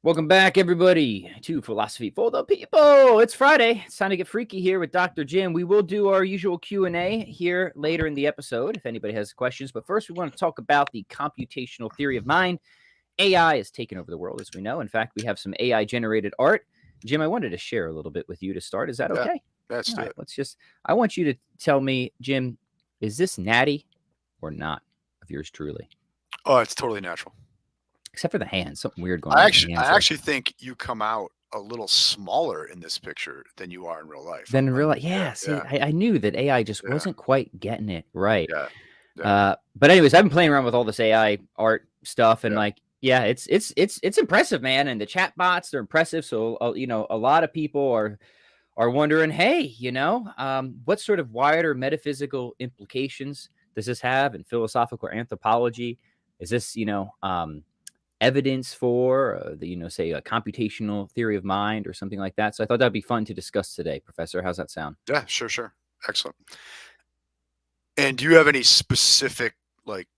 Welcome back, everybody, to Philosophy for the People. It's Friday. It's time to get freaky here with Dr. Jim. We will do our usual Q&A here later in the episode if anybody has questions. But first, we want to talk about the computational theory of mind. AI has taken over the world, as we know. In fact, we have some AI-generated art. Jim, I wanted to share a little bit with you to start. Is that Yeah, okay? that's All right, it. I want you to tell me, Jim, is this natty or not of yours truly? Oh, it's totally natural. Except for the hands. Something weird going I on with actually, the I hands there. actually think you come out a little smaller in this picture than you are in real life. Then realize, Yeah, yeah, see, yeah, I knew that AI just yeah, wasn't quite getting it right. yeah, yeah, But anyways, I've been playing around with all this AI art stuff, and yeah. yeah, it's impressive, man. And the chat bots, they're impressive. So a lot of people are wondering, hey, what sort of wider metaphysical implications does this have in philosophical anthropology? Is this evidence for say a computational theory of mind or something like that? So I thought that'd be fun to discuss today, Professor. How's that sound? Yeah, sure, sure. Excellent. And do you have any specific, like,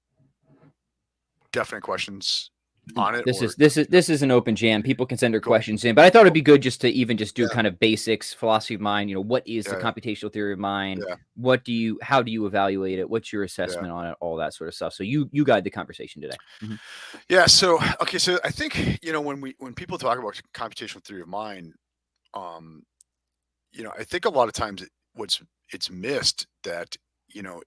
definite questions on it, This or is this is this is an open jam. People can send their cool, questions in, but I thought it'd cool. be good just to even just do Yeah, kind of basics, philosophy of mind. What is the yeah, computational theory of mind? yeah, How do you evaluate it? What's your yeah, assessment on it? All that sort of stuff. So you guide the conversation today. Mhm. yeah. So, okay, so I think when people talk about computational theory of mind, um, I think a lot of times it's missed that you know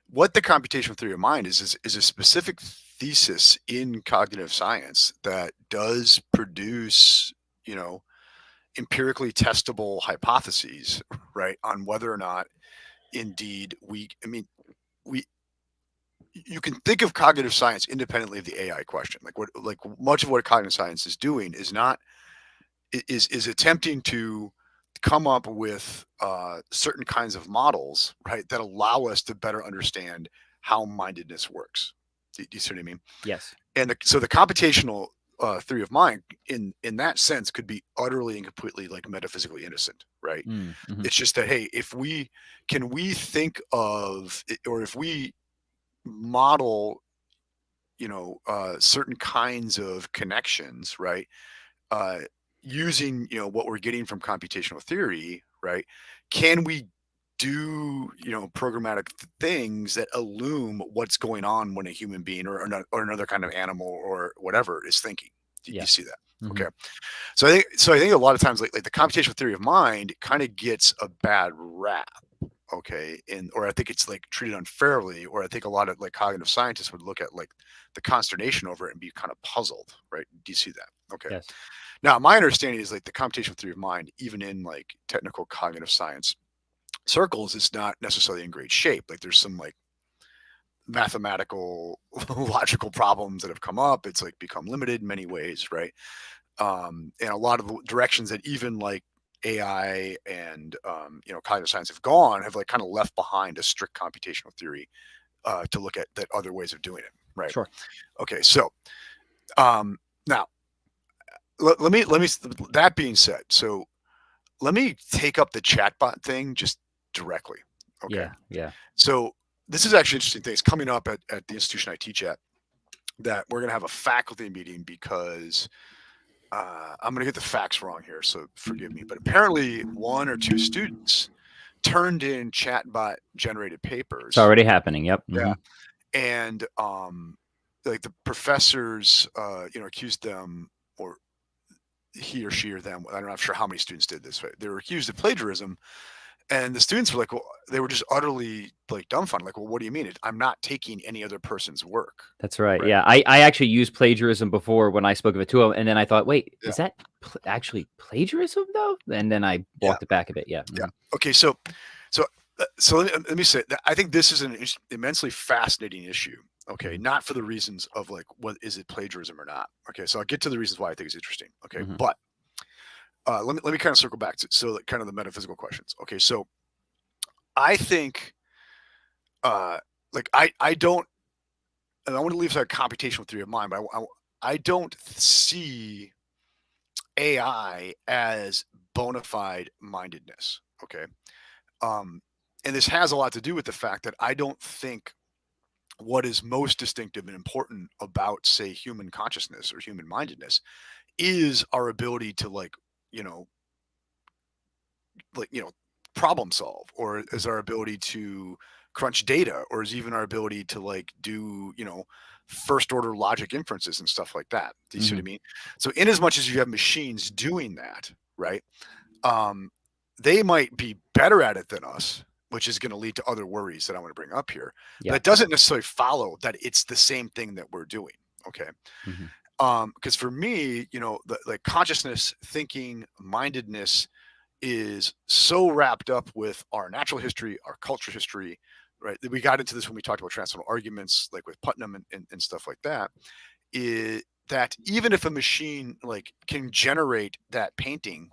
what the computational theory of mind is a specific thesis in cognitive science that does produce you know empirically testable hypotheses, right, on whether or not indeed we you can think of cognitive science independently of the AI question. Like much of what cognitive science is doing is not is attempting to come up with certain kinds of models, right, that allow us to better understand how mindedness works. Do you see what I mean? Yes. And so the computational theory of mind, in that sense, could be utterly and completely like metaphysically innocent, right? Mm-hmm. It's just that, hey, if we think of or if we model, certain kinds of connections, right, uh, using what we're getting from computational theory, right? Can we do programmatic things that illume what's going on when a human being or another kind of animal or whatever is thinking? Do you Yeah. see that? Mm-hmm. Okay, so I think a lot of times like the computational theory of mind kind of gets a bad rap. Okay, and or I think it's like treated unfairly, or I think a lot of like cognitive scientists would look at like the consternation over it and be kind of puzzled, right? Do you see that? Okay. Yes. Now, my understanding is like the computational theory of mind, even in like technical cognitive science circles, is not necessarily in great shape. Like there's some like mathematical logical problems that have come up. It's like become limited in many ways, right? And a lot of the directions that even like AI and cognitive science have like kind of left behind a strict computational theory to look at that other ways of doing it, right? Sure. Okay, so now let me. That being said, so let me take up the chatbot thing just directly. Okay. Yeah. Yeah. So this is actually interesting things coming up at the institution I teach at, that we're going to have a faculty meeting because I'm going to get the facts wrong here. So forgive me, but apparently one or two students turned in chatbot generated It's papers. already happening. Yep. Mm-hmm. Yeah. And like the professors, accused them, or he or she or them, I'm not sure how many students did this, but they were accused of plagiarism. And the students were like, well, they were just utterly like dumbfounded. Like, well, what do you mean? I'm not taking any other person's work. That's right. Right. Yeah, I actually used plagiarism before when I spoke of it to him, and then I thought, wait, Yeah. is that actually plagiarism though? And then I Yeah. walked it back a bit. Yeah. Yeah. Mm-hmm. Okay. So let me say that I think this is an immensely fascinating issue. Okay. Mm-hmm. Not for the reasons of like, what is it plagiarism or not? Okay. So I'll get to the reasons why I think it's interesting. Okay. Mm-hmm. But let me kind of circle back to kind of the metaphysical questions. Okay. So I think, uh, like, I don't, and I want to leave aside computational theory of mind, but I don't see AI as bona fide mindedness. Okay. Um, and this has a lot to do with the fact that I don't think what is most distinctive and important about, say, human consciousness or human mindedness is our ability to you know, like, problem solve, or is our ability to crunch data, or is even our ability to do, first order logic inferences and stuff like that. Do you see what Hmm. I mean? So in as much as you have machines doing that, right? Um, they might be better at it than us, which is going to lead to other worries that I want to bring up here. But Yeah. it doesn't necessarily follow that it's the same thing that we're doing. Okay. Hmm. Because for me, the consciousness, thinking, mindedness is so wrapped up with our natural history, our culture history, right? We got into this when we talked about transcendental arguments, like with Putnam and stuff like that. That even if a machine can generate that painting,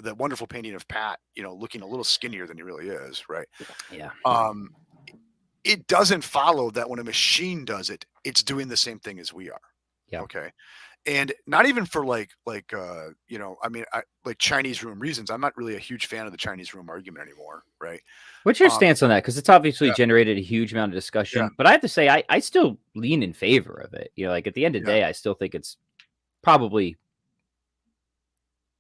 that wonderful painting of Pat, looking a little skinnier than he really is, right? Yeah. Um, it doesn't follow that when a machine does it, it's doing the same thing as we are. Yeah. Okay. And not even for I mean, like Chinese room reasons. I'm not really a huge fan of the Chinese room argument anymore, right? What's your Um, stance on that? Because it's obviously yeah, generated a huge amount of yeah, discussion, but I have to say, I still lean in favor of it. Like at the end of the yeah, day, I still think it's probably,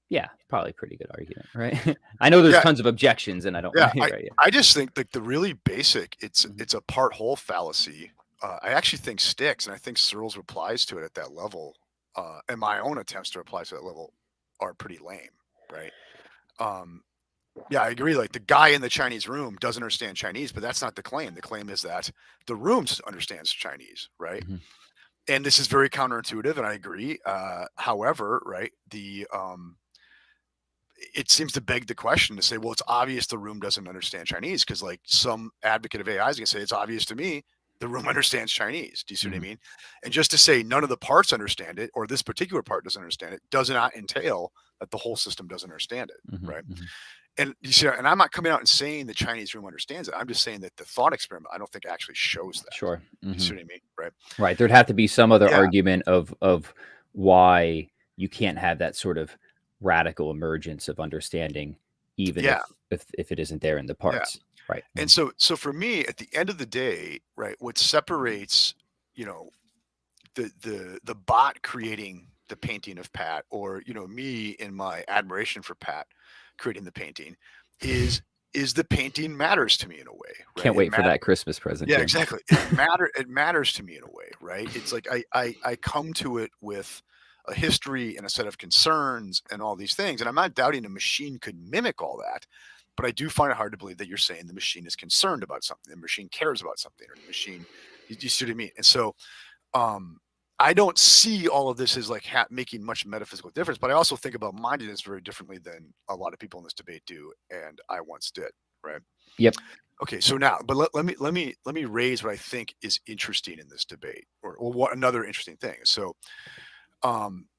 yeah, probably a pretty good argument, right? I know there's yeah, tons of objections, and I don't, yeah. right? Yeah. I just think like the really basic, Mhm. it's a part whole fallacy. I actually think sticks, and I think Searle's replies to it at that level, and my own attempts to reply to that level are pretty lame, right? Um, Yeah, I agree. Like the guy in the Chinese room doesn't understand Chinese, but that's not the claim. The claim is that the room understands Chinese, right? Mhm. And this is very counterintuitive, and I agree. However, right, it seems to beg the question to say, well, it's obvious the room doesn't understand Chinese because, like, some advocate of AI is going to say it's obvious to me the room understands Chinese. Do you see what I Mhm. mean? And just to say none of the parts understand it, or this particular part doesn't understand it, does not entail that the whole system doesn't understand it, Mhm. right? Mhm. And you see, and I'm not coming out and saying the Chinese room understands it. I'm just saying that the thought experiment, I don't think actually shows that. Sure. You see Mhm. what I mean? Right. Right. There'd have to be some other Yeah. argument of why you can't have that sort of radical emergence of understanding, even Yeah. if it isn't there in the Yeah. parts. Right. And Mhm. so for me, at the end of the day, right, what separates, you know, the bot creating the painting of Pat, or, me in my admiration for Pat creating the painting is the painting matters to me in a way, right? Can't wait for that Christmas present, Yeah, Jim. exactly. It matters to me in a way, right? It's like I come to it with a history and a set of concerns and all these things. And I'm not doubting a machine could mimic all that, but I do find it hard to believe that you're saying the machine is concerned about something, the machine cares about something, or the machine, you see what I mean? And so um I don't see all of this as like making much metaphysical difference, but I also think about mindedness very differently than a lot of people in this debate do, and I once did, right? Yep. Okay, so now, but let me raise what I think is interesting in this debate, or what another interesting thing. So,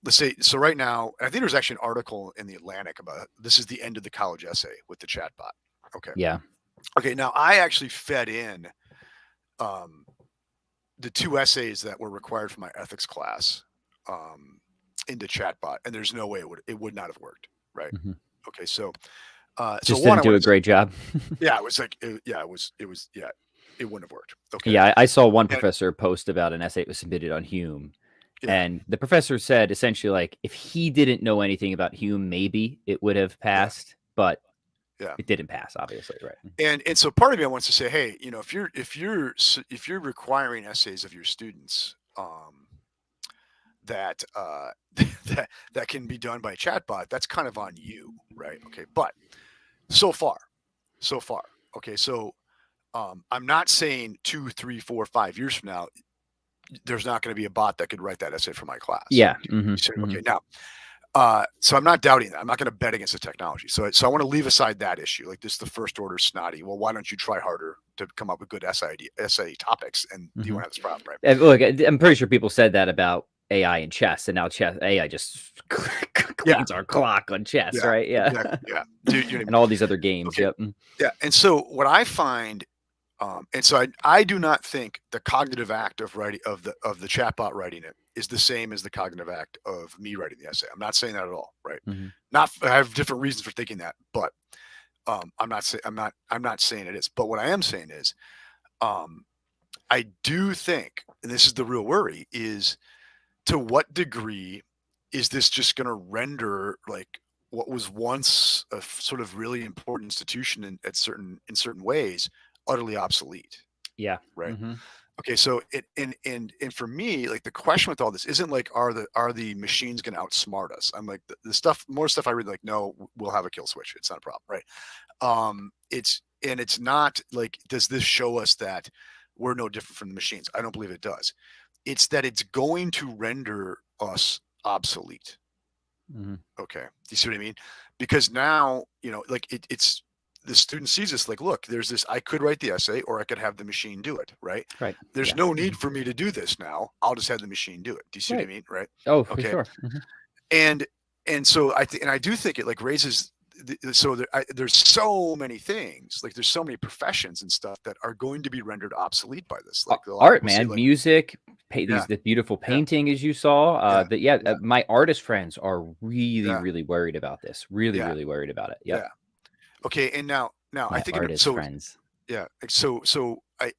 let's say, so right now, I think there's actually an article in the Atlantic about this is the end of the college essay with the chatbot. Okay, Yeah. okay, now I actually fed in um, the two essays that were required for my ethics class um, into chatbot, and there's no way it would not have worked, right? Mhm. Okay, so Just one, didn't I do want a to say, great job. yeah, it was like, yeah, yeah, it wouldn't have worked. Okay. Yeah, I saw one And professor post about an essay that was submitted on Hume, yeah, and the professor said essentially like if he didn't know anything about Hume, maybe it would have yeah, passed, but yeah. it didn't pass, obviously, right? And so part of me wants to say, hey, if you're requiring essays of your students, that that can be done by a chatbot, that's kind of on you, right? Okay, but so far, so far, okay, so I'm not saying 2, 3, 4, 5 years from now, there's not going to be a bot that could write that essay for my class. Yeah. You Mhm. say, okay, Mhm. now so I'm not doubting that. I'm not going to bet against the technology. So I want to leave aside that issue. Like this, is the first order snotty. Well, why don't you try harder to come up with good essay topics, and you won't Mhm. have this problem, right? And look, I'm pretty sure people said that about AI and chess, and now chess AI just Yeah, cleans our clock on chess, yeah, right? Yeah. exactly. Yeah, do you know what I mean? And all these other games. Okay, Yep. Mm. yeah. And so what I find, and so I do not think the cognitive act of writing of the chatbot writing it is the same as the cognitive act of me writing the essay. I'm not saying that at all, right? Mhm. Not I have different reasons for thinking that, but I'm not saying it is. But what I am saying is, um, I do think, and this is the real worry, is to what degree is this just going to render like what was once a sort of really important institution in certain ways utterly obsolete, Yeah. right? Mhm. Okay, so and for me, like the question with all this isn't like are the machines going to outsmart us? I'm like the stuff more stuff I read like no, we'll have a kill switch. It's not a problem, right? It's not like does this show us that we're no different from the machines? I don't believe it does. It's that it's going to render us obsolete. Mhm. Okay. Do you see what I mean? Because now, like it's the student sees this like, look, there's this, I could write the essay or I could have the machine do it, right? Right. There's Yeah. no need Mhm. for me to do this now. I'll just have the machine do it. Do you see what I Right. mean? Right. Oh, for Okay. sure. Mhm. And so I do think it like raises so there's so many things like there's so many professions and stuff that are going to be rendered obsolete by this. Like a lot of Art, people say man, like, music, yeah, the beautiful yeah, painting as you saw, yeah, yeah, my artist friends are really, yeah, really worried about this. Really, yeah, really worried about it. Yep. yeah. Okay. And now I My think artist so. friends. Yeah. So I,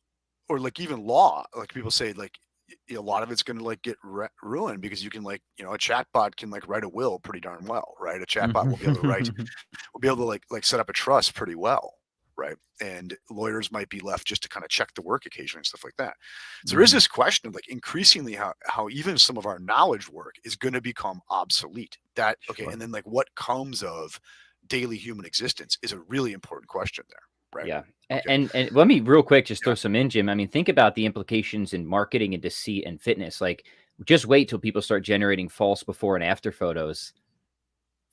or like even law, like people say like a lot of it's going to like get ruined because you can like, a chatbot can like write a will pretty darn well, right? A chatbot will be able to write, Mhm. will be able to like set up a trust pretty well, right? And lawyers might be left just to kind of check the work occasionally and stuff like that. So there is Mhm. this question of like increasingly how even some of our knowledge work is going to become obsolete. That okay, Sure. and then like what comes of daily human existence is a really important question there, right? Yeah. Okay. And let me real quick just Yeah. throw some in, Jim. I mean, think about the implications in marketing and deceit and fitness. Like, just wait till people start generating false before and after photos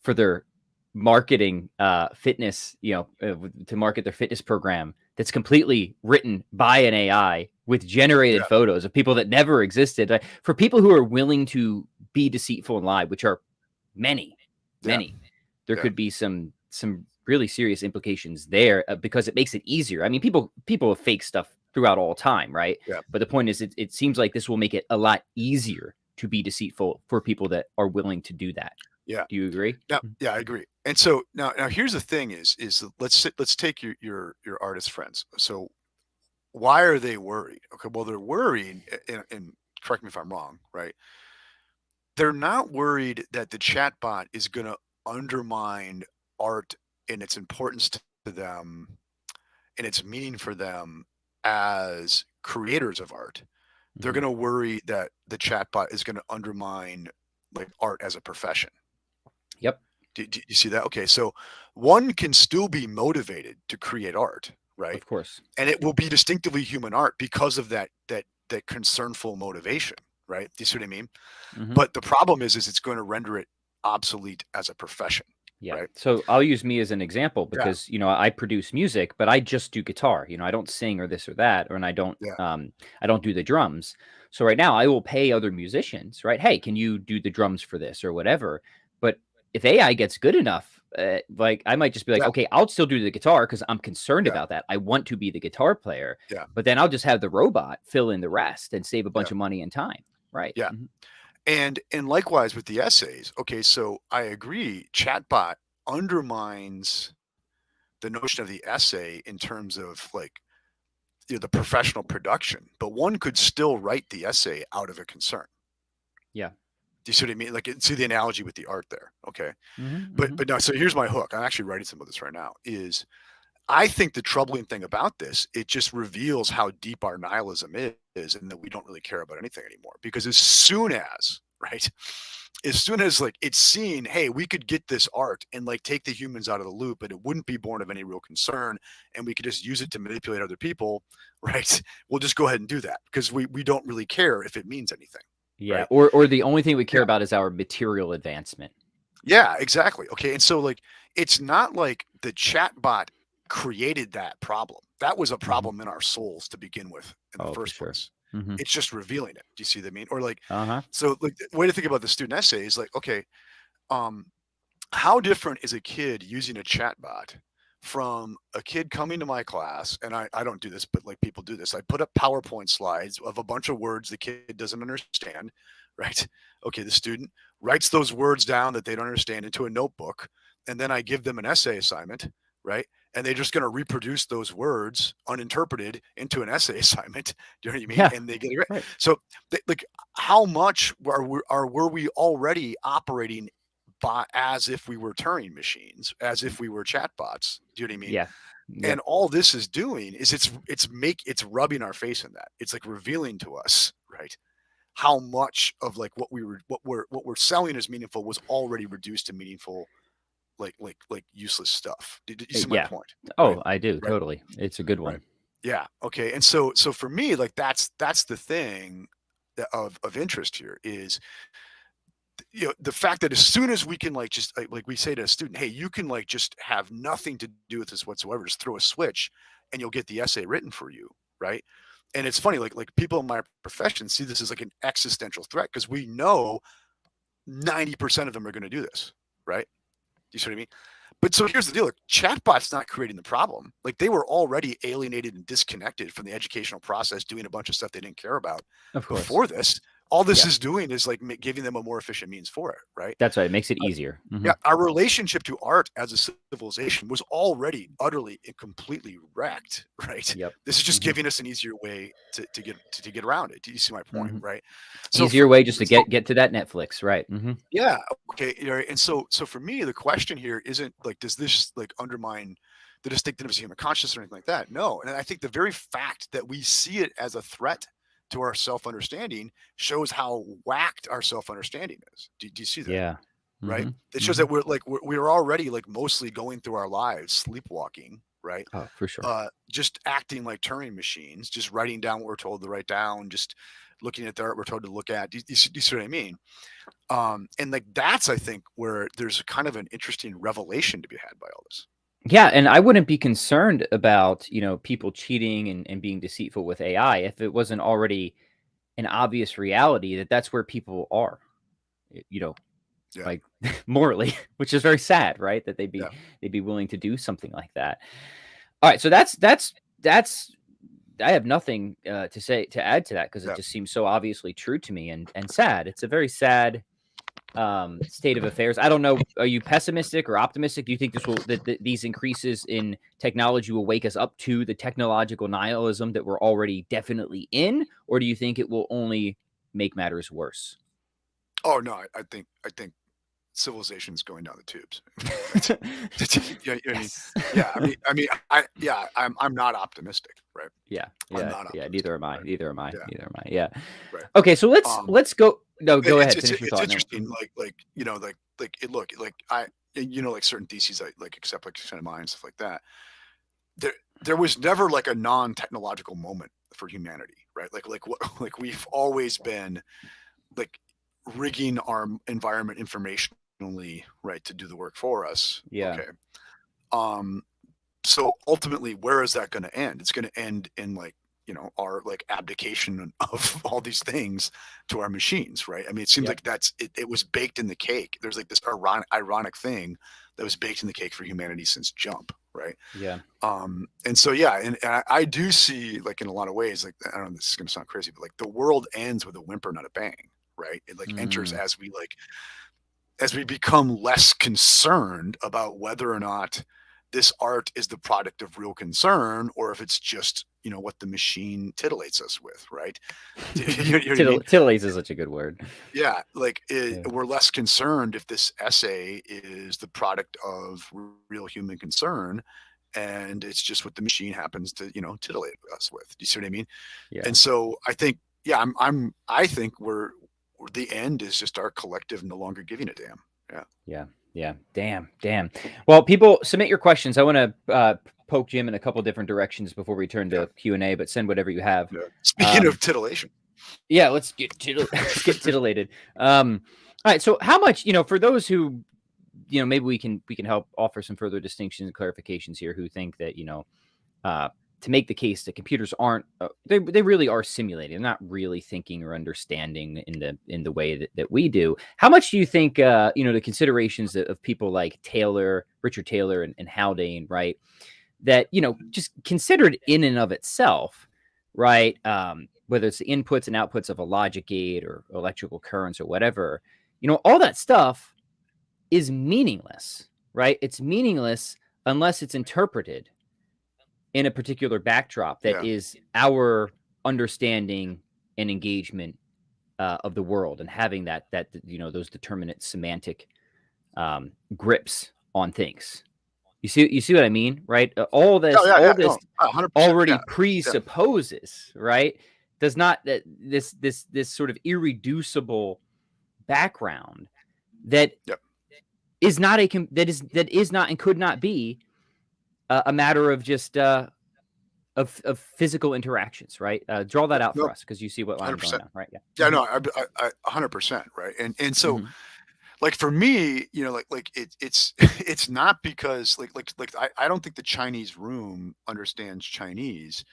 for their marketing, fitness, to market their fitness program that's completely written by an AI with generated Yeah. photos of people that never existed. For people who are willing to be deceitful and lie, which are many, Yeah. many, there Yeah. could be some really serious implications there, because it makes it easier. I mean, people have fake stuff throughout all time, right? Yeah. But the point is, it seems like this will make it a lot easier to be deceitful for people that are willing to do that. Yeah. Do you agree? Now, yeah, I agree. And so now here's the thing is let's take your artist friends. So why are they worried? Okay, well they're worried, and correct me if I'm wrong, right? They're not worried that the chatbot is going to undermine art and its importance to them and its meaning for them as creators of art. They're Mhm. going to worry that the chatbot is going to undermine like art as a profession. Yep, Do you see that? Okay, so one can still be motivated to create art, right? of course. And it will be distinctively human art because of that concernful motivation, right? Do you see what I mean? Mhm. But the problem is it's going to render it obsolete as a profession, Yeah. right? So I'll use me as an example Yeah, because, I produce music, but I just do guitar. I don't sing or this or that, and yeah, I don't do the drums. So right now I will pay other musicians, right? Hey, can you do the drums for this or whatever? But if AI gets good enough, like I might just be like, yeah, okay, I'll still do the guitar because I'm concerned yeah, about that. I want to be the guitar player, yeah, but then I'll just have the robot fill in the rest and save a yeah, bunch of money and time. Right. yeah. Mhm. And likewise with the essays. Okay, so I agree. Chatbot undermines the notion of the essay in terms of like the professional production, but one could still write the essay out of a concern. Yeah. Do you see what I mean? Like, see the analogy with the art there. Okay, Hmm. but Hmm. no. So here's my hook. I'm actually writing some of this right now. I think the troubling thing about this, it just reveals how deep our nihilism is, and that we don't really care about anything anymore. Because as soon as, right, as soon as like it's seen, hey, we could get this art and like take the humans out of the loop, and it wouldn't be born of any real concern, and we could just use it to manipulate other people, right? We'll just go ahead and do that because we don't really care if it means anything, Yeah. right? Or the only thing we care Yeah. about is our material advancement. Yeah, exactly. Okay. And so like it's not like the chatbot created that problem. That was a Mhm. problem in our souls to begin with in the Oh, for first sure. place. Mhm. It's just revealing it. Do you see what I mean? Or like Uh-huh. so like the way to think about the student essay is like, okay, um, how different is a kid using a chatbot from a kid coming to my class? And I don't do this, but like people do this. I put up PowerPoint slides of a bunch of words the kid doesn't understand, right? Okay, the student writes those words down that they don't understand into a notebook, and then I give them an essay assignment, right? and they're just going to reproduce those words uninterpreted into an essay assignment. Do you know what I mean? Yeah. And they get it right. Right. So, like, how much were we already operating as if we were Turing machines, as if we were chatbots? Do you know what I mean? Yeah. Yep. And all this is doing is it's rubbing our face in that. It's like revealing to us, right, how much of like what we're selling as meaningful was already reduced to meaningful, like useless stuff. Do you see my Yeah. point? Right. Oh, I do. Right. Totally. It's a good Right. one. Yeah. Okay. And so for me, like that's the thing of interest here is, the fact that as soon as we can like just like we say to a student, hey, you can like just have nothing to do with this whatsoever, just throw a switch and you'll get the essay written for you, right? And it's funny, like people in my profession see this as like an existential threat because we know 90% of them are going to do this, right? Do you see what I mean? But so here's the deal: like, chatbot's not creating the problem. Like they were already alienated and disconnected from the educational process, doing a bunch of stuff they didn't care about Of course. before this. All this Yeah. is doing is like giving them a more efficient means for it, right? That's right. It makes it easier. Yeah, our relationship to art as a civilization was already utterly and completely wrecked, right? Yep. This is just giving us an easier way to get around it. Do you see my point, right? So Easier way just to get to that Netflix, right? yeah, okay, and so for me, the question here isn't like, does this like undermine the distinctiveness of human consciousness or anything like that? No, and I think the very fact that we see it as a threat to our self-understanding shows how whacked our self-understanding is. Do you see that? Yeah. Right? It shows that we're already like mostly going through our lives sleepwalking, right? Oh, for sure. Just acting like Turing machines, just writing down what we're told to write down, just looking at the art we're told to look at. Do you see what I mean? And like that's, I think, where there's kind of an interesting revelation to be had by all this. Yeah, and I wouldn't be concerned about, people cheating and being deceitful with AI if it wasn't already an obvious reality that that's where people are, you know, Yeah. like morally, which is very sad, right? That Yeah. they'd be willing to do something like that. All right, so that's I have nothing to add to that because Yeah. it just seems so obviously true to me and sad. It's a very sad state of affairs. I don't know. Are you pessimistic or optimistic? Do you think these increases in technology will wake us up to the technological nihilism that we're already definitely in, or do you think it will only make matters worse? Oh no, I think civilization's going down the tubes. Yeah, Yes. I'm not optimistic, right? Yeah. I'm Yeah. not Yeah. optimistic, Neither am I. right? Neither am I. Yeah. Neither am I. Yeah. Right. Okay. So let's go. No, go ahead. It's Finish your thought. No. interesting, like I, like certain theses I like accept, like kind of mine, stuff like that. There was never like a non-technological moment for humanity, right? Like we've always been like rigging our environment informationally, right, to do the work for us. Yeah. Okay. So ultimately, where is that going to end? It's going to end in like, our like abdication of all these things to our machines, right? I mean, it seems Yep. like it was baked in the cake. There's like this ironic thing that was baked in the cake for humanity since jump, right? Yeah. And so yeah, and I do see, like, in a lot of ways, like, I don't know, this is going to sound crazy, but like the world ends with a whimper, not a bang, right? It like enters Mm. as we become less concerned about whether or not this art is the product of real concern or if it's just, what the machine titillates us with, right? You know what I mean? Titillates is such a good word. Yeah, like Yeah. we're less concerned if this essay is the product of real human concern, and it's just what the machine happens to, titillate us with. Do you see what I mean? Yeah. And so I think, yeah, I think the end is just our collective no longer giving a damn. Yeah. Yeah. Yeah. Damn. Well, people submit your questions. I want to poke Jim in a couple different directions before we turn to Q&A, but send whatever you have. Yeah. Speaking of titillation. Yeah, let's get titillated. All right. So how much, for those who, maybe we can help offer some further distinctions and clarifications here, who think that, to make the case that computers aren't, they really are simulating. They're not really thinking or understanding in the way that we do. How much do you think, the considerations of people like Richard Taylor and Haldane, right, that, just considered in and of itself, right, whether it's the inputs and outputs of a logic gate or electrical currents or whatever, all that stuff is meaningless, right? It's meaningless unless it's interpreted in a particular backdrop that Yeah. is our understanding and engagement of the world, and having that those determinate semantic grips on things. You see what I mean, right? Oh, yeah, All yeah. this No, 100%. already Yeah. Yeah. presupposes, right? Does not that this sort of irreducible background that Yep. is not that is not and could not be a matter of just of physical interactions, right? Draw that Yep. out for No, us, because you see what line I'm going 100%. down, right? Yeah. Yeah, no, I 100%, right? And so, Hmm. like, for me, it's it's not because I don't think the Chinese room understands Chinese,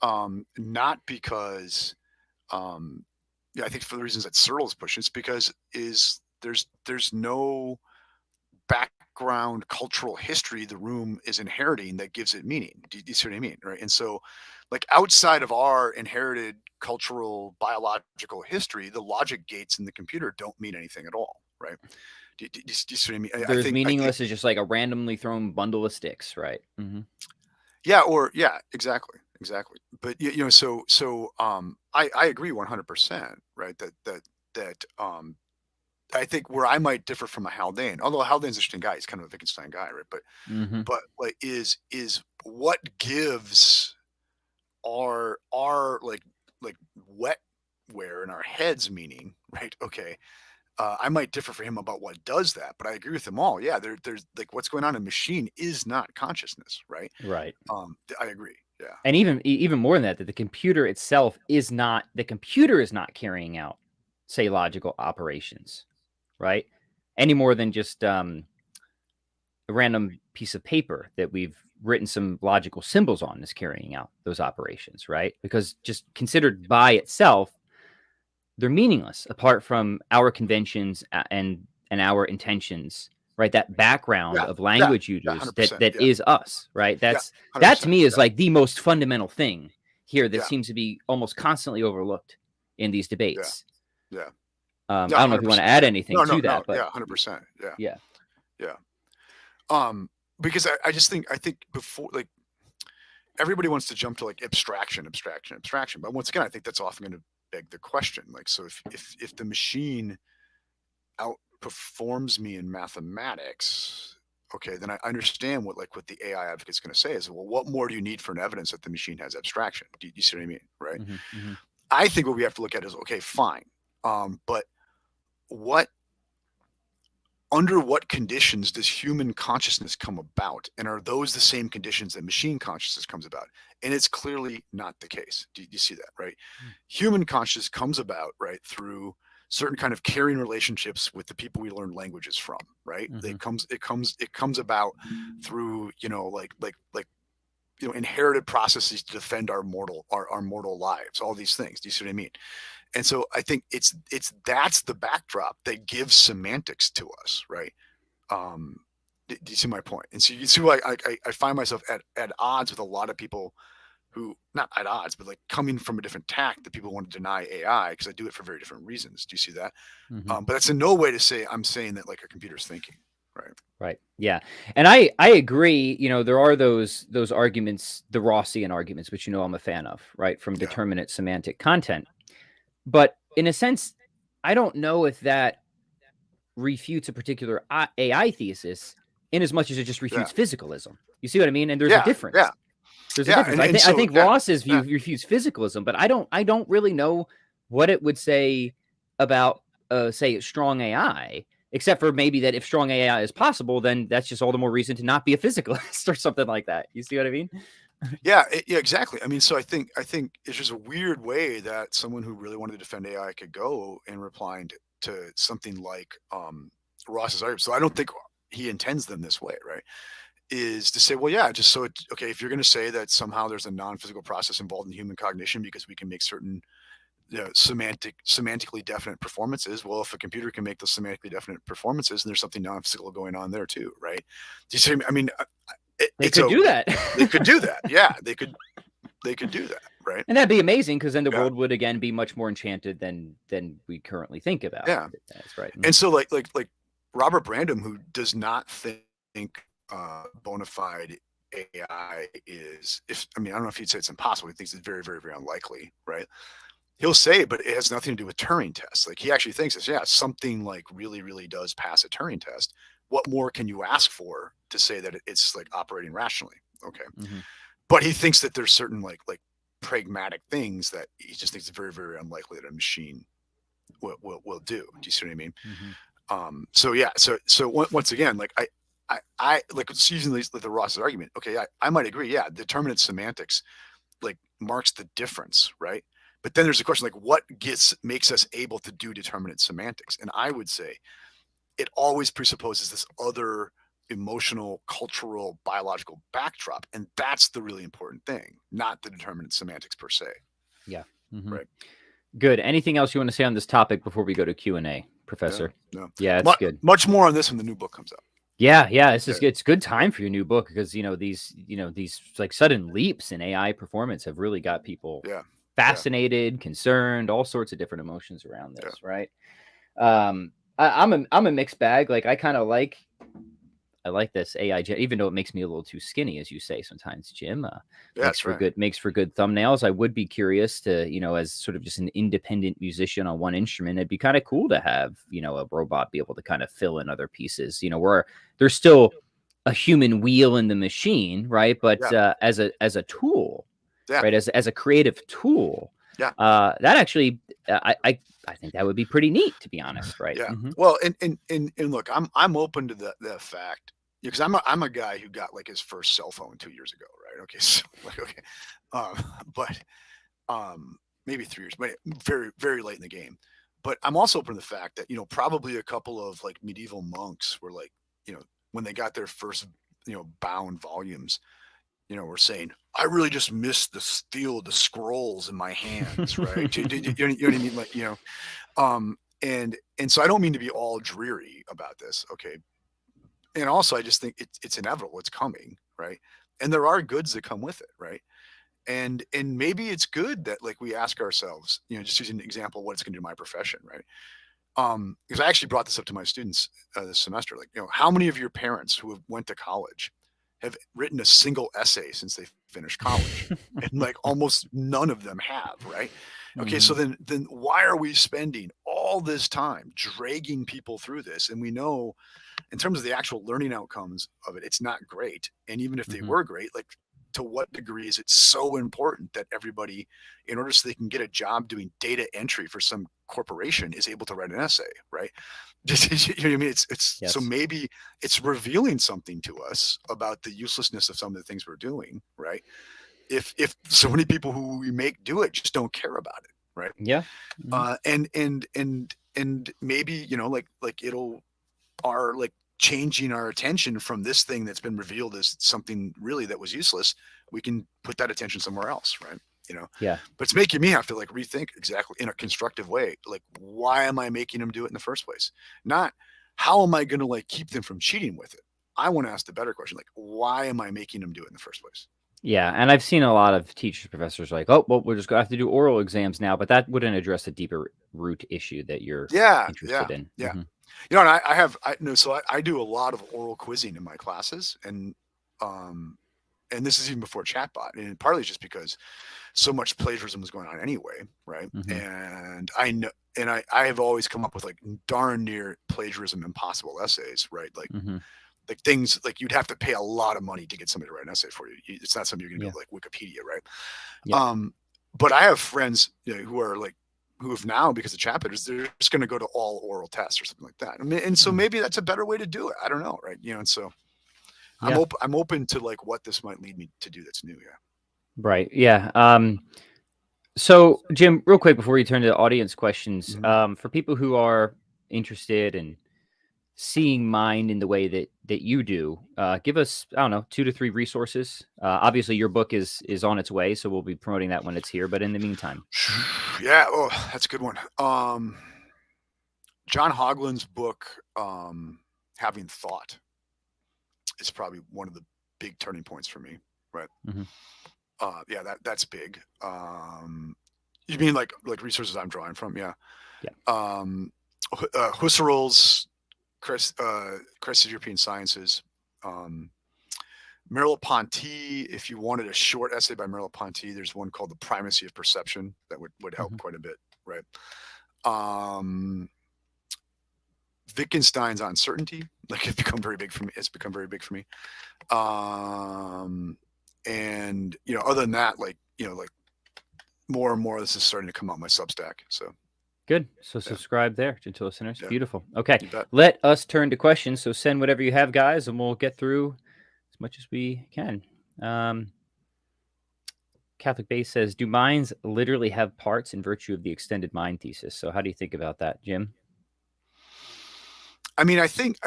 not because, um yeah, I think for the reasons that Searle's pushing, it's because there's no background cultural history the room is inheriting that gives it meaning. Do you see what I mean? Right. And so, like, outside of our inherited cultural biological history, the logic gates in the computer don't mean anything at all. Right. Do you see what I mean? They're as meaningless as just like a randomly thrown bundle of sticks, right? Hmm. Yeah, or yeah, exactly. Exactly. But I agree 100%, right? That I think where I might differ from a Haldane, although Haldane's an interesting guy, he's kind of a Wittgenstein guy, right? Hmm. But like is what gives our like wetware in our heads meaning, right? Okay. I might differ for him about what does that, but I agree with them all. Yeah, there's like what's going on in a machine is not consciousness, right? Right. I agree. Yeah. And even more than that, that the computer itself is not the computer is not carrying out, say, logical operations, right? Any more than just a random piece of paper that we've written some logical symbols on is carrying out those operations, right? Because just considered by itself, they're meaningless apart from our conventions and our intentions, right? That background Yeah. of Yeah. language Yeah. users that 100%. that Yeah. is us, right? Yeah. That to 100%. me is Yeah. like the most fundamental thing here that Yeah. seems to be almost constantly overlooked in these Yeah. debates. Yeah. I Yeah. don't know if you want to 100%. add Yeah. anything No. to No. that, No. but Yeah. 100%. Yeah. yeah. Yeah. Um, because I just think before, like, everybody wants to jump to like abstraction, abstraction, abstraction. But once again, I think that's often going to beg the question. Like, so if the machine outperforms me in mathematics, okay, then I understand what the AI advocate is going to say is, well, what more do you need for an evidence that the machine has abstraction? Do you see what I mean? Right. Hmm. Hmm. I think what we have to look at is, okay, fine. But what under what conditions does human consciousness come about, and are those the same conditions that machine consciousness comes about? And it's clearly not the case. Do you see that? Right. Human consciousness comes about, right, through certain kind of caring relationships with the people we learn languages from, right? Hmm. It comes about through, inherited processes to defend our mortal lives, all these things. Do you see what I mean? And so I think that's the backdrop that gives semantics to us, right? Um, do you see my point? And so you see why I find myself at odds with a lot of people who, not at odds, but like coming from a different tack, that people want to deny AI because I do it for very different reasons. Do you see that? Hmm. But that's in no way to say I'm saying that like a computer's thinking, right? Right. Yeah. And I agree, there are those arguments, the Rossian arguments, which I'm a fan of, right, from Yeah, determinate semantic content. But in a sense, I don't know if that refutes a particular AI thesis in as much as it just yeah, refutes physicalism. You see what I mean? And there's a yeah, yeah, difference. There's a yeah, difference. and I so think yeah, Ross's yeah, view refutes physicalism, but I don't really know what it would say about say strong AI, except for maybe that if strong AI is possible, then that's just all the more reason to not be a physicalist or something like that. You see what I mean? yeah, yeah, exactly. I mean, so I think it's just a weird way that someone who really wanted to defend AI could go in replying to something like Ross's argument. So I don't think he intends them this way, right? Is to say, well, yeah, just so it, okay, if you're going to say that somehow there's a non-physical process involved in human cognition because we can make certain semantically definite performances. Well, if a computer can make those semantically definite performances, and there's something non-physical going on there too, right? Do you see? I mean, They could do that. they could do that. Yeah, they could do that, right? And that'd be amazing, because then the Yeah, world would again be much more enchanted than we currently think about yeah. it as, right? And Mhm. so like Robert Brandom, who does not think bona fide AI is, if I mean, I don't know if he'd say it's impossible. He thinks it's very, very, very unlikely, right? He'll say, but it has nothing to do with Turing tests. Like he actually thinks it's, yeah, something like really, really does pass a Turing test. What more can you ask for to say that it's like operating rationally? Okay, Hmm. but he thinks that there's certain like pragmatic things that he just thinks it's very, very unlikely that a machine will do. Do you see what I mean? Hmm. So yeah, so once again, like I like using the Ross's argument. Okay, I might agree. Yeah, determinate semantics like marks the difference, right? But then there's a question like what makes us able to do determinate semantics? And I would say it always presupposes this other emotional, cultural, biological backdrop, and that's the really important thing, not the determinate semantics per se, Yeah. Hmm. right? Good. Anything else you want to say on this topic before we go to Q&A, No, Professor? no, Yeah, it's good. much more on this when the new book comes out. Yeah, yeah, this is Yeah, good. It's good time for your new book because these like sudden leaps in AI performance have really got people yeah, yeah, fascinated, concerned, all sorts of different emotions around yeah. this, right? I'm a mixed bag. Like I like this AI, even though it makes me a little too skinny, as you say sometimes, Jim. Yeah, that's right. Makes for good thumbnails. I would be curious to, as sort of just an independent musician on one instrument. It'd be kind of cool to have, a robot be able to kind of fill in other pieces. Where there's still a human wheel in the machine, right? But Yeah, as a tool, yeah, right? As a creative tool, yeah, that actually, I think that would be pretty neat, to be honest, right? yeah. Hmm. Well, and look, I'm open to the fact because I'm a guy who got like his first cell phone 2 years ago, right? Okay, so like okay, um, but um, maybe 3 years, but very very late in the game. But I'm also open to the fact that probably a couple of like medieval monks were like when they got their first bound volumes, were saying, I really just miss the scrolls in my hands, right? You know what I mean? Like, and so I don't mean to be all dreary about this, okay? And also I just think it's inevitable, it's coming, right? And there are goods that come with it, right? And maybe it's good that like we ask ourselves, just using an example of what it's going to do to my profession, right? Because I actually brought this up to my students this semester, like, how many of your parents who have went to college have written a single essay since they finished college? And like almost none of them have, right? Okay, so Hmm. then why are we spending all this time dragging people through this? And we know in terms of the actual learning outcomes of it, it's not great. And even if they Hmm. were great, like to what degree is it so important that everybody, in order so they can get a job doing data entry for some corporation, is able to write an essay, right? Just you know what I mean? It's so Yes. maybe it's revealing something to us about the uselessness of some of the things we're doing, right? If so many people who we make do it just don't care about it, right? Yeah. Mhm. And maybe like it'll are like changing our attention from this thing that's been revealed as something really that was useless. We can put that attention somewhere else, right? Yeah. But it's making me have to like rethink exactly in a constructive way, like why am I making them do it in the first place? Not how am I going to like keep them from cheating with it? I want to ask the better question, like why am I making them do it in the first place? Yeah, and I've seen a lot of teachers, professors like, "Oh, well, we're just gonna have to do oral exams now," but that wouldn't address the deeper root issue that you're Yeah, yeah, interested in. yeah. Mhm. And I have I know so I do a lot of oral quizzing in my classes, um and this is even before chatbot, and partly just because so much plagiarism was going on anyway, right? Mhm. And I know, and I have always come up with like darn near plagiarism impossible essays, right? Mhm. Like things like you'd have to pay a lot of money to get somebody to write an essay for you. It's not something you're gonna Yeah. be like Wikipedia, right? Yeah. Um, but I have friends who are like who have now because of chatbots, they're just going to go to all oral tests or something like that. I mean, and so Mm. maybe that's a better way to do it. I don't know, right? And so Yeah. I'm open to like what this might lead me to do that's new. Yeah. Right. Yeah. So, Jim, real quick before we turn to the audience questions, Mhm. for people who are interested in seeing mind in the way that you do, give us, I don't know, 2 to 3 resources. Obviously, your book is on its way, so we'll be promoting that when it's here. But in the meantime, Yeah. Oh, that's a good one. John Hoglin's book, Having Thought, is probably one of the big turning points for me. Right. Mhm. Yeah, that's big. You mean like resources I'm drawing from? Yeah. Yeah. Um, Husserl's Chris European Sciences. Um, Merleau-Ponty, if you wanted a short essay by Merleau-Ponty, there's one called The Primacy of Perception that would help quite a bit, right? Wittgenstein's Uncertainty, like it's become very big for me. And other than that, like more and more, this is starting to come out my Substack. So Good. So subscribe there, gentle listeners. Yeah. Beautiful. Okay. You bet. Let us turn to questions. So send whatever you have, guys, and we'll get through as much as we can. Catholic Base says, do minds literally have parts in virtue of the extended mind thesis? So how do you think about that, Jim? I mean, I think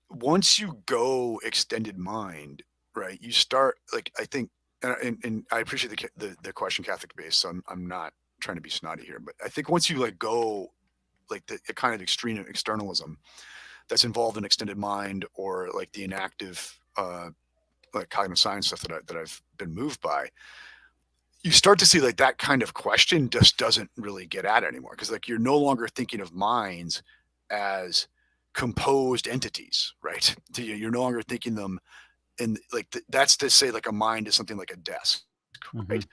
once you go extended mind, right, you start, like, I think, and I appreciate the question, Catholic Base, so I'm not trying to be snotty here, but I think once you like go like the kind of extreme externalism that's involved in extended mind, or like the inactive like cognitive science stuff that I've been moved by, you start to see like that kind of question just doesn't really get at it anymore, because like you're no longer thinking of minds as composed entities, right? You're no longer thinking them in like that's to say like a mind is something like a desk, right?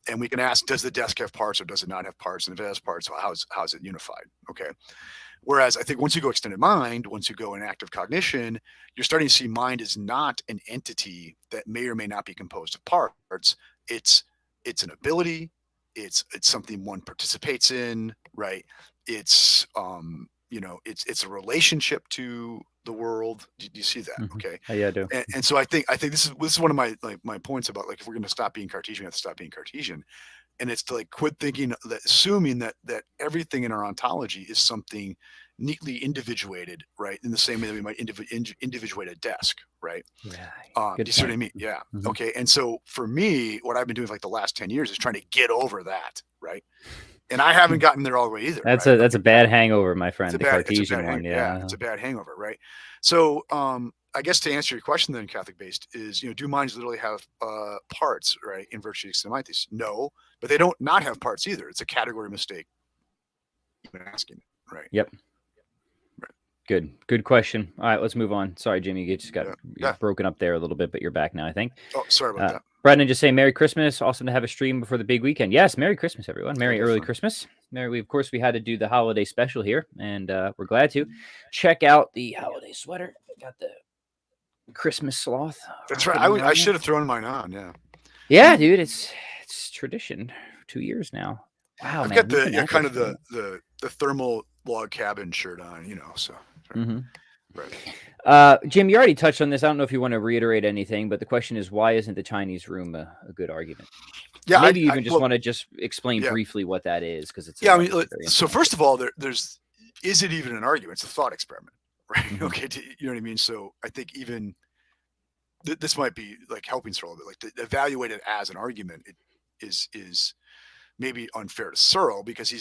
And we can ask, does the desk have parts or does it not have parts? And if it has parts, well, how's it unified? Okay. Whereas I think once you go extended mind, once you go in active cognition, you're starting to see mind is not an entity that may or may not be composed of parts. It's an ability. It's something one participates in, right? It's it's a relationship to the world. Do you see that? Okay. Yeah, I do. And so I think this is one of my points about, like, if we're going to stop being Cartesian, we have to stop being Cartesian. And it's to like quit thinking that, assuming that everything in our ontology is something neatly individuated, right? In the same way that we might individuate a desk, right? Yeah. Do you see what I mean? Yeah. Okay. And so for me, what I've been doing for like the last 10 years is trying to get over that, right? And I haven't gotten there all the way either. That's right? a bad hangover, my friend. It's The Cartesian one. Yeah. It's a bad hangover, right? So I guess to answer your question then, Catholic based, is, do minds literally have parts, right, in virtue of Semantics? No, but they don't not have parts either. It's a category mistake you've been asking, right? Yep. Right. Good question. All right, let's move on. Sorry, Jimmy, you just got broken up there a little bit, but you're back now, I think. Oh, sorry about that. Brendan just saying Merry Christmas. Awesome to have a stream before the big weekend. Yes, Merry Christmas, everyone. Merry early Christmas. Of course, we had to do the holiday special here, and we're glad to. Check out the holiday sweater. I got the Christmas sloth. That's right. I should have thrown mine on. Yeah. Yeah, dude. It's tradition. 2 years now. Wow, I've man. got the kind of the thermal log cabin shirt on, so. Right. Jim, you already touched on this. I don't know if you want to reiterate anything, but the question is, why isn't the Chinese room a good argument? Yeah, maybe you even want to just explain briefly what that is, because it's so first of all, is it even an argument? It's a thought experiment, right? Okay, you know what I mean. So I think even this might be like helping Searle a bit, like to evaluate it as an argument. It is maybe unfair to Searle, because he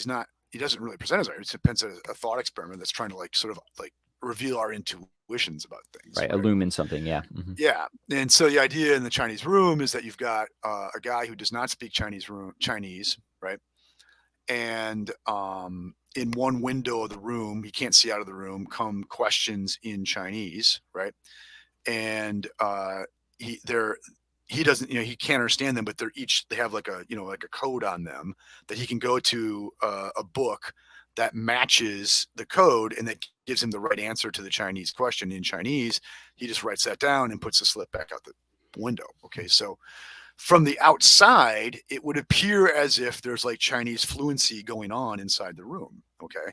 doesn't really present as argument. He depends on a thought experiment that's trying to like sort of like reveal our intuitions about things, right? Illumine something. Yeah. Yeah. And so the idea in the Chinese room is that you've got a guy who does not speak Chinese, right? And in one window of the room, he can't see out of the room, come questions in Chinese, right? And he doesn't, he can't understand them, but they have like a code on them that he can go to a book that matches the code, and that gives him the right answer to the Chinese question in Chinese. He just writes that down and puts the slip back out the window. Okay. So from the outside, it would appear as if there's like Chinese fluency going on inside the room. Okay.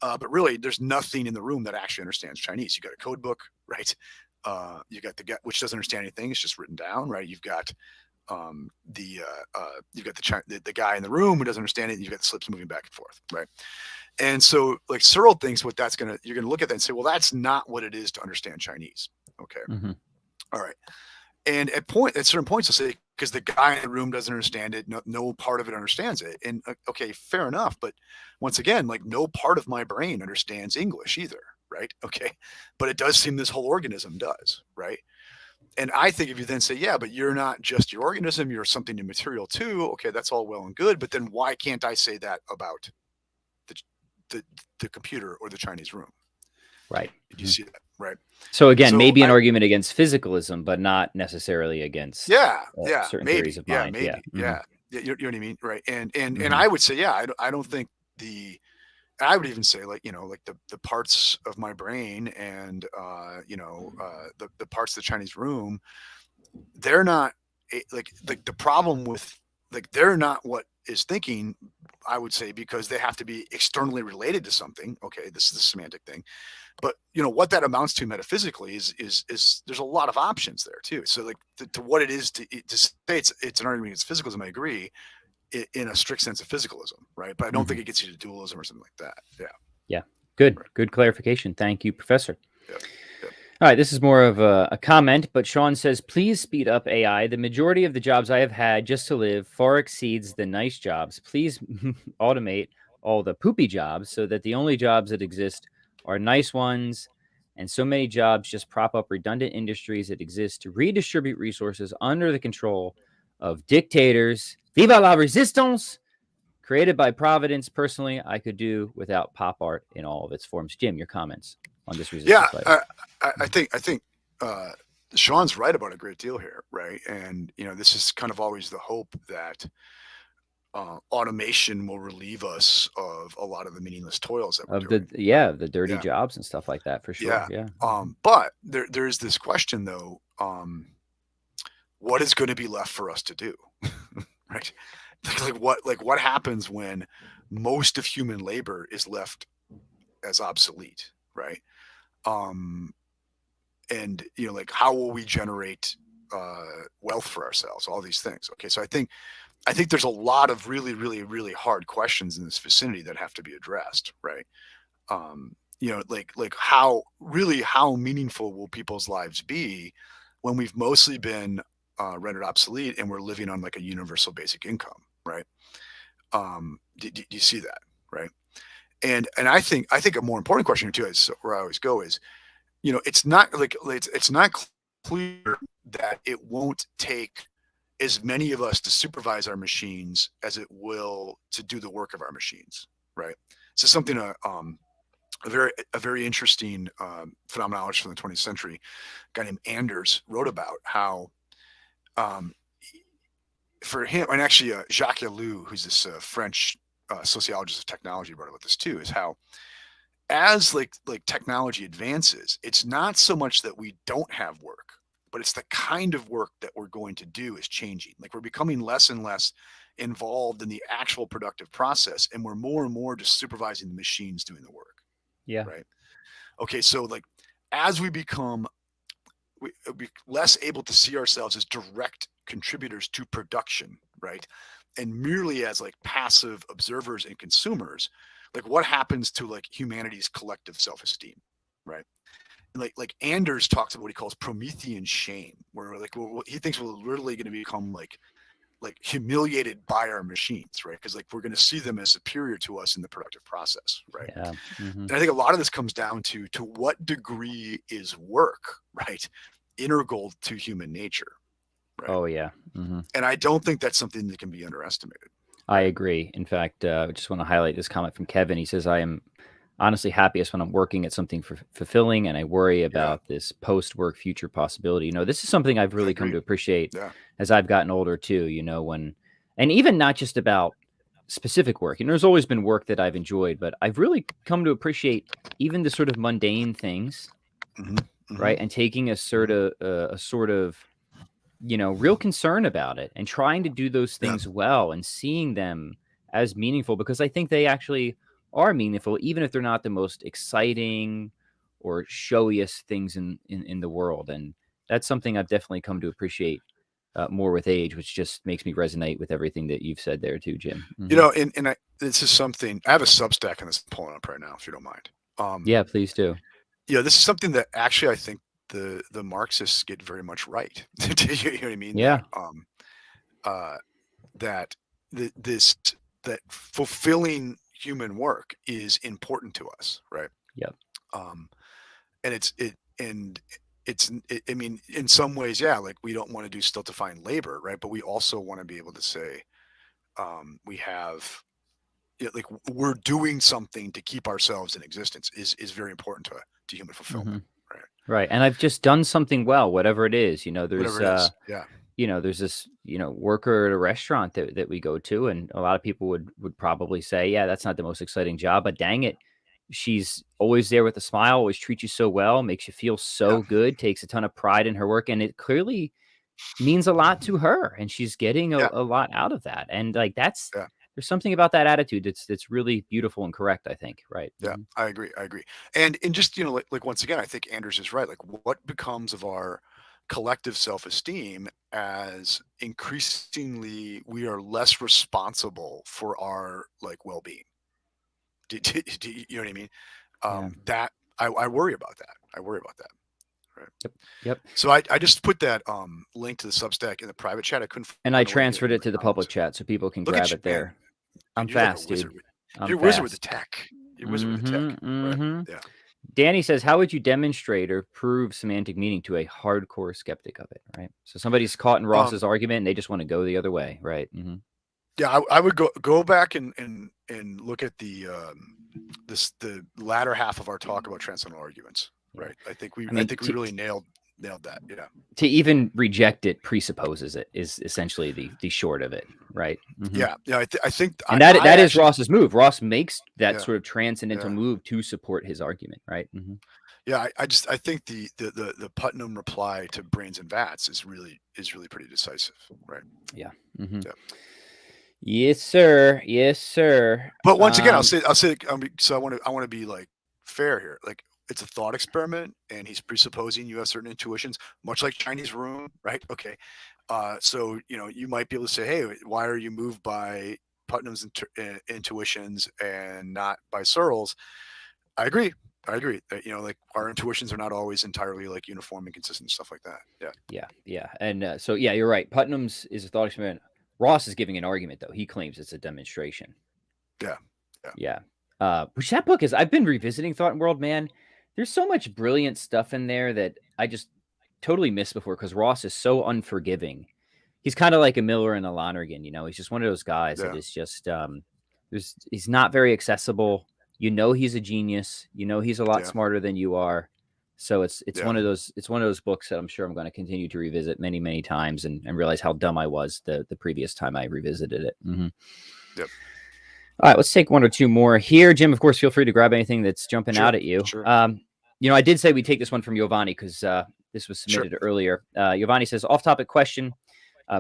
But really there's nothing in the room that actually understands Chinese. You got a code book, right? You got the guy, which doesn't understand anything. It's just written down, right? You've got you've got the guy in the room who doesn't understand it. You've got the slips moving back and forth, right? And so like Searle thinks you're going to look at that and say, well, that's not what it is to understand Chinese. Okay. All right. And at certain points, they'll say, because the guy in the room doesn't understand it, no part of it understands it. And okay, fair enough. But once again, like no part of my brain understands English either, right? Okay. But it does seem this whole organism does, right? And I think if you then say, yeah, but you're not just your organism, you're something immaterial too. Okay, that's all well and good. But then why can't I say that about the computer or the Chinese room? Right. Did you see that? right? So again, So maybe an argument against physicalism, but not necessarily against certain theories maybe, of mind. Yeah. yeah. You know what I mean, right? And Hmm. I would say, yeah, I don't think I would even say, like, like the parts of my brain and the parts of the Chinese room, they're not like the problem with, like, they're not what is thinking, I would say, because they have to be externally related to something. Okay, this is the semantic thing, but what that amounts to metaphysically is there's a lot of options there too. So, like, to what it is to say it's an argument against physicalism, I agree, in a strict sense of physicalism, right? But I don't Hmm. think it gets you to dualism or something like that. Yeah, Yeah. Good. right. Good clarification. Thank you, Professor. Yep, yep. All right, this is more of a comment, but Sean says, please speed up AI. The majority of the jobs I have had just to live far exceeds the nice jobs. Please automate all the poopy jobs so that the only jobs that exist are nice ones. And so many jobs just prop up redundant industries that exist to redistribute resources under the control of dictators. Viva la resistance! Created by Providence. Personally, I could do without pop art in all of its forms. Jim, your comments on this Yeah, resistance letter. I think uh, Sean's right about a great deal here, right? And this is kind of always the hope that automation will relieve us of a lot of the meaningless toils that we're Of doing, right? the dirty Yeah, jobs and stuff like that for sure, yeah. yeah, mhm. But there's this question though: what is going to be left for us to do, right? Like what happens when most of human labor is left as obsolete, right? Um, and like, how will we generate wealth for ourselves? All these things. Okay, so I think there's a lot of really, really, really hard questions in this vicinity that have to be addressed, right? Like how meaningful will people's lives be when we've mostly been rendered obsolete and we're living on like a universal basic income, right? Do you see that, right? And I think a more important question too is where I always go is, it's not like it's not clear that it won't take as many of us to supervise our machines as it will to do the work of our machines, right? So something a very interesting phenomenologist from the 20th century, a guy named Anders, wrote about how um, for him, and actually Jacques Ellul, who's this French sociologist of technology, wrote about this too, is how as like technology advances, it's not so much that we don't have work, but it's the kind of work that we're going to do is changing. Like, we're becoming less and less involved in the actual productive process, and we're more and more just supervising the machines doing the work, Yeah, right? Okay, so like as we become less able to see ourselves as direct contributors to production, right? And merely as like passive observers and consumers, like what happens to like humanity's collective self-esteem, right? And like Anders talks about what he calls Promethean shame, where like he thinks we're literally going to become like humiliated by our machines, right? Because like we're going to see them as superior to us in the productive process, right? yeah, mhm. And I think a lot of this comes down to what degree is work, right, integral to human nature, right? Oh, yeah, mhm. And I don't think that's something that can be underestimated, I right? agree. In fact, I just wanna highlight this comment from Kevin. He says, "I am honestly happiest when I'm working at something fulfilling, and I worry Yeah, about this post-work future possibility." This is something I've I really come agree. to appreciate Yeah, as I've gotten older too, when and even not just about specific work, there's always been work that I've enjoyed, but I've really come to appreciate even the sort of mundane things, hmm, hmm, right? And taking hmm, a sort of, real concern about it and trying to do those yeah, things well and seeing them as meaningful because I think they actually are meaningful, even if they're not the most exciting or showiest things in the world. And that's something I've definitely come to appreciate more with age, which just makes me resonate with everything that you've said there too, Jim. Hmm. and this is something I have a Substack and this pulling up right now, if you don't mind. Yeah, please do. This is something that actually I think the Marxists get very much right. You know what I mean? Yeah. Uh, that this that fulfilling human work is important to us, right? Yep. Um, and I mean, in some ways, yeah, like we don't want to do still to find labor, right? But we also want to be able to say we have, like, we're doing something to keep ourselves in existence is very important to human Hmm. fulfillment, right? Right. And I've just done something well, whatever it is. Whatever it is. Yeah. There's this, worker at a restaurant that we go to, and a lot of people would probably say, yeah, that's not the most exciting job, but dang it, she's always there with a smile, always treats you so well, makes you feel Yeah. so good, takes a ton of pride in her work, and it clearly means a lot to her, and she's getting Yeah. a lot out of that. And like Yeah. there's something about that attitude that's really beautiful and correct, I think. Right. Yeah, I agree. I agree. And just like once again, I think Anders is right. Like, what becomes of our collective self-esteem as increasingly we are less responsible for our like well-being? You know what I mean? Yeah. That I worry about that. I worry about that. Right. Yep. Yep. So I just put that link to the Substack in the private chat. I couldn't And I find a way to get it transferred in it my to the public comments. chat so people can Look at grab you, it man. there. I'm Man, you're like a fast, wizard. dude. I'm You're a wizard with the fast. tech. You're a wizard with the tech. Mhm. Right. Mhm. Yeah. Danny says, "How would you demonstrate or prove semantic meaning to a hardcore skeptic of it?" Right. So somebody's caught in Um, Ross's argument and they just want to go the other way. Right. Yeah, I would go back and look at the latter half of our talk about transcendental arguments. Yeah. Right. I think we I I mean, think we really nailed that. Yeah. to even reject it presupposes it is essentially the short of it. Right. Yeah. Yeah. I think And I that is actually Ross's move. Ross makes that yeah sort of transcendental yeah move to support his argument. Right. yeah. I think the Putnam reply to brains and vats is really pretty decisive. Right. Yeah. hmm Yeah. Yes, sir. Yes, sir. But once again, I'll say so I want to be like fair here. Like, it's a thought experiment, and he's presupposing you have certain intuitions, much like Chinese room, right? Okay. So you might be able to say, hey, why are you moved by Putnam's intuitions and not by Searle's? I agree. I agree that like our intuitions are not always entirely like uniform and consistent, stuff like that. Yeah. Yeah, yeah, and so yeah, you're right. Putnam's is a thought experiment. Ross is giving an argument, though. He claims it's a demonstration. Yeah. Yeah. Yeah, which that book is. I've been revisiting Thought and World, man. There's so much brilliant stuff in there that I just totally missed before because Ross is so unforgiving. He's kind of like a Miller and a Lonergan, He's just one of those guys that Yeah. is just he's not very accessible. He's a genius. He's a lot Yeah. smarter than you are. So it's Yeah. one of those books that I'm sure I'm going to continue to revisit many, many times and realize how dumb I was the previous time I revisited it. Yep. All right, let's take one or two more here. Jim, of course, feel free to grab anything that's jumping out Sure. at you. Sure. I did say we take this one from Giovanni because this was Sure. submitted earlier. Giovanni says, off-topic question.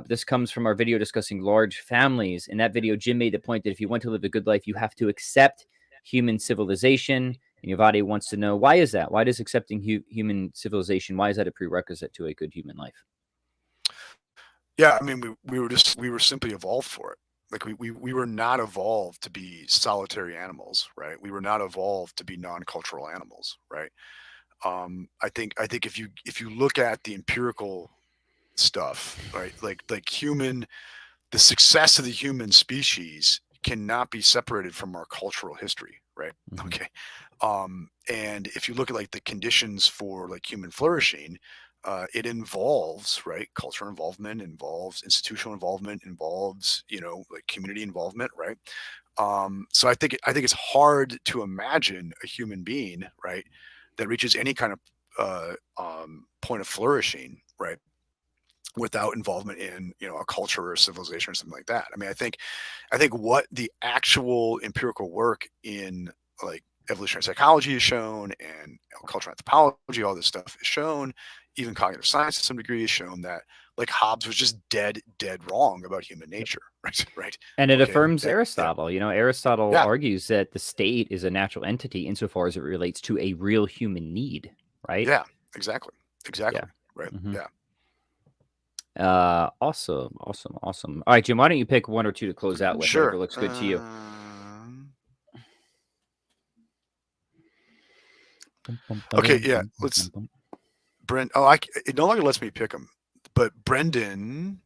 This comes from our video discussing large families. In that video, Jim made the point that if you want to live a good life, you have to accept human civilization. And Giovanni wants to know, why is that? Why does accepting human civilization, why is that a prerequisite to a good human life? Yeah, I mean, we were simply evolved for it. Like, we were not evolved to be solitary animals, right? We were not evolved to be non-cultural animals, right? I think if you look at the empirical stuff, right, like the success of the human species cannot be separated from our cultural history, right? Mhm. Okay. And if you look at like the conditions for like human flourishing, it involves, right, cultural involvement, involves institutional involvement, involves like community involvement, right? So I think it's hard to imagine a human being, right, that reaches any kind of point of flourishing, right, without involvement in a culture or civilization or something like that. I mean, I think what the actual empirical work in like evolutionary psychology is shown, and cultural anthropology, all this stuff is shown, even cognitive science to some degree is shown that like Hobbes was just dead wrong about human Yep. nature, right? Right. And it Okay. affirms Aristotle. Aristotle Yeah. argues that the state is a natural entity insofar as it relates to a real human need, right? Yeah. Exactly. Exactly. Yeah. Right. hmm Yeah. Awesome. All right, Jim, why don't you pick one or two to close out with? Whatever Sure. looks good to you. Okay. Yeah. Let's Brent. It no longer lets me pick them, but Brendan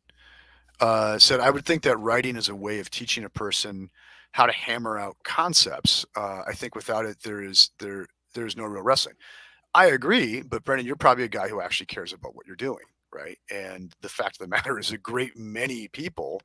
said, I would think that writing is a way of teaching a person how to hammer out concepts. I think without it, there's no real wrestling. I agree, but Brendan, you're probably a guy who actually cares about what you're doing, right? And the fact of the matter is, a great many people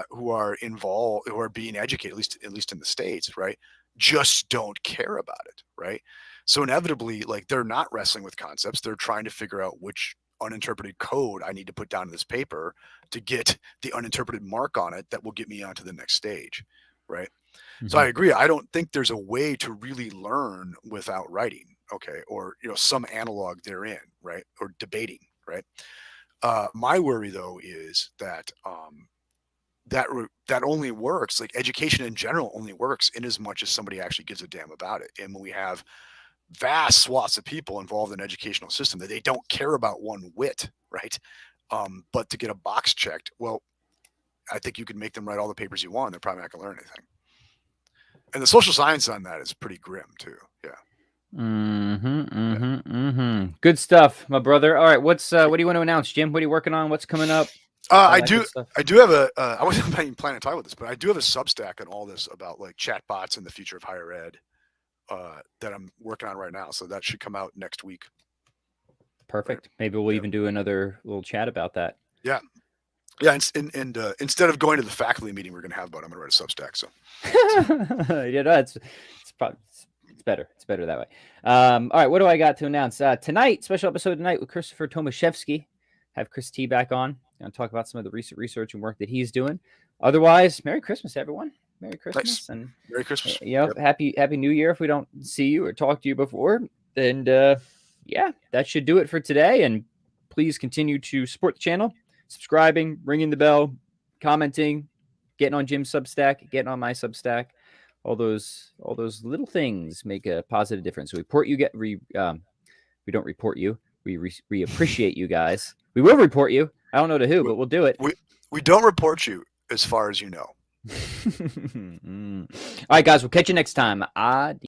who are involved, who are being educated, at least in the States, right, just don't care about it, right? So inevitably, like, they're not wrestling with concepts. They're trying to figure out which uninterpreted code I need to put down in this paper to get the uninterpreted mark on it that will get me onto the next stage, right? So I Mhm. agree. I don't think there's a way to really learn without writing, okay, or some analog therein, right, or debating, right. My worry though is that that only works. Like, education in general only works in as much as somebody actually gives a damn about it. And when we have vast swaths of people involved in the educational system that they don't care about one whit, right? But to get a box checked, well, I think you can make them write all the papers you want. They're probably not going to learn anything. And the social science on that is pretty grim too. Yeah. Yeah. Good stuff, my brother. All right, what do you want to announce, Jim? What are you working on? What's coming up? All I that good do. stuff. I do have a. I wasn't even planning to talk about this, but I do have a Substack on all this about like chatbots and the future of higher ed that I'm working on right now. So that should come out next week. Right. Perfect. Maybe we'll Yeah. even do another little chat about that. Yeah. Yeah. And instead of going to the faculty meeting we're going to have about, I'm going to write a Substack. So It's probably it's better. It's better that way. All right, what do I got to announce tonight? Special episode tonight with Christopher Tomaszewski. Have Chris T back on and talk about some of the recent research and work that he's doing. Otherwise, Merry Christmas, everyone. Merry Christmas, nice. and Merry Christmas. Yep. Happy New Year if we don't see you or talk to you before. And yeah, that should do it for today. And please continue to support the channel, subscribing, ringing the bell, commenting, getting on Jim's Substack, getting on my Substack. All those little things make a positive difference. We don't report you. We appreciate you guys. We will report you. I don't know to who, but we'll do it. We don't report you as far as you know. All right, guys. We'll catch you next time. Adios.